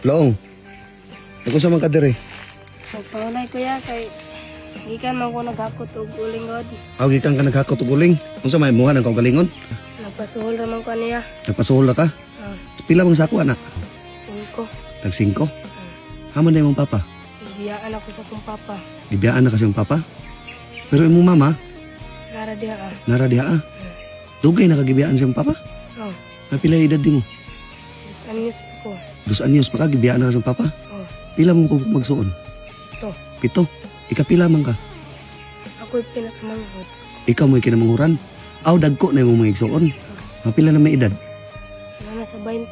Long. Ako sa man ka dire. Pagpaunay kuya kay gikan man ko naghakot og ulingod. Aw gikan ka naghakot og uling. Unsa may muha nang kaugalingon? Nagpasuhol naman ko niya. Nagpasuhol na ka? Pila mang sako anak? 5. Tag 5. Haman na imong papa. Biyaan ako sa kong papa. Gibiyaan na kasi yung papa. Pero imong mama, Nara diha nara diha ah. Dugay nakagibiyaan siyang papa. Oh, Napila edad di mo? 2 anyos ko. 2 anyos pa ka gibiyaan na sa papa. Oh, Pila mo kung magsuon? ito. 7. Ikapila man ka. Ako'y pinakamanghod. Ikaw mo'y kinamanghuran. Aw dagko na imong mga igsuon. Napila na may edad? Wala na sa 20.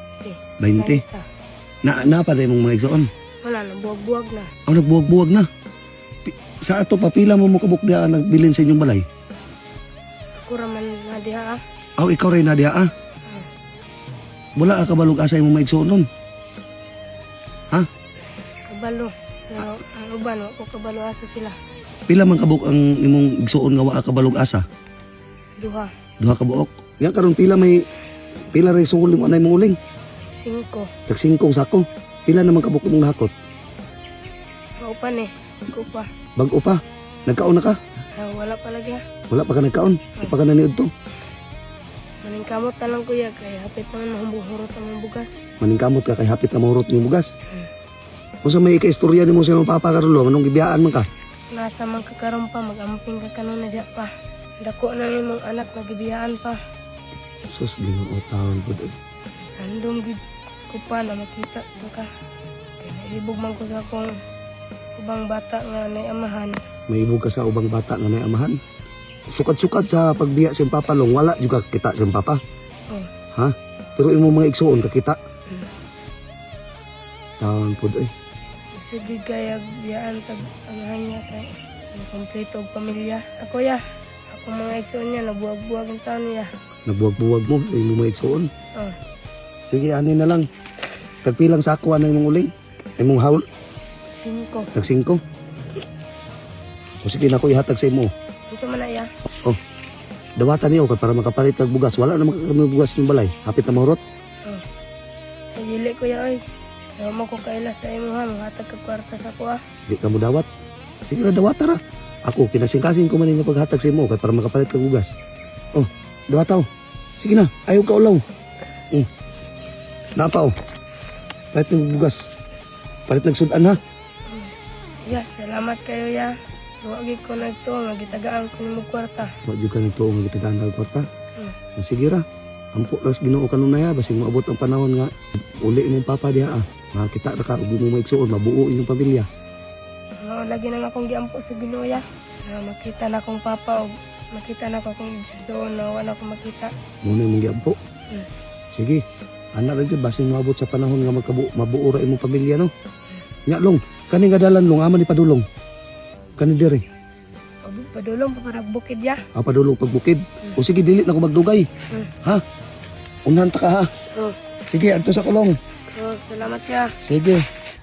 20. Na pa na imong mga igsuon. Wala na, buwag-buwag na. Aw nagbuwag-buwag na. Sa ato pa pila mo kabukdian nagbilin sa inyong balay. Ako raman na diha Aw ikaw ray na diha ah. Wala ka kabalog asa imong maigsuon nun. Kabalo. Pero ang uban, ako kabalo asa sila. Pila man kabuk ang imong igsuon nga wa ka kabalog asa? Duha. Duha ka buok. Yan karon pila ray sungol mo anay mong uling. 5. Tag 5 sako. Pila naman kabuk mong nahakot? Kaupan eh. Ako pa. Bag-o pa. Nagkaon na ka? Wala pa lagi Wala pa ka nagkaon. Di pa ka naniud to. Maningkamot na lang kuya kay hapit naman mahumbuhurot ang mga bugas. Maningkamot ka kay hapit na mahurot yung bugas. Kung sa may ika-istorya ni mo sa imong papa karon anong gibiyaan man ka? Nasa man kakaroon pa, mag-amping ka kanon na diya pa. Dako na rin mong anak na gibiyaan pa. Sus, Ginoo taon po doon. Andong gid ko pa na makita ko ka. Kaya naibog man ko sa akong ubang bata nga naiamahan. May ibog ka sa ubang bata nga naiamahan. Sukat-sukat sa pagbiya sa papa long, wala juga kita sa papa. Oh. Ha? Pero imong mga igsuon kakita. Taon po doon. Sige kaya biyaan tag amahan niya kay kompleto og pamilya. Ako ya, ako mga igsoon niya nabuwag-buwag ang taon niya. Nabuwag-buwag mo sa imong mga igsuon. Oh. Sige, ani na lang. Tagpilang sako na imong uling. Imong haul. 5. Tag 5. O sige na ko ihatag sa imo. Ito man na ya. Oh. Dawatan niyo para makapalit ng bugas. Wala naman kami bugas ng balay. Hapit na mahurot. Oh. Ay dili ko ya oy. Ayaw mo ko kaila sa imo ha, maghatag ka kwarta sa ko ah. Di ka mo dawat. Sige na dawat tara. Ako kinasing-kasing ko man yung paghatag sa imo kay para makapalit ng bugas. Oh, dawataw. Sige na, ayaw ka ulaw. Napaw. Palit ng bugas. Palit ng sudan ha. Ya, salamat kayo ya. Huwag ko nagto, magitagaan ko ni mo kwarta. Wag ka nito ang magitagaan ng kwarta. Sige ra. Ampo lang Ginoo kanunay ha. Basing maabot ang panahon nga. Uli imong papa diha ah. Makita na ka, ug mo maigsuon, mabuo inyong pamilya. Lagi na akong giampo sa Ginoo ya. Makita na akong papa o makita na akong doon na wala akong makita. Muna imong giampo. Sige. Ana ra gyud basing maabot sa panahon nga mabuo ra imong pamilya no. Nya long, kani nga dalan long aman ni padulong. Kani dire. Padulong pa para bukid ya. Padulong pagbukid. O sige dili na ko magdugay. Ha? Unahan ta ka ha. Sige adto sa kulong. Salamat ya. Sige.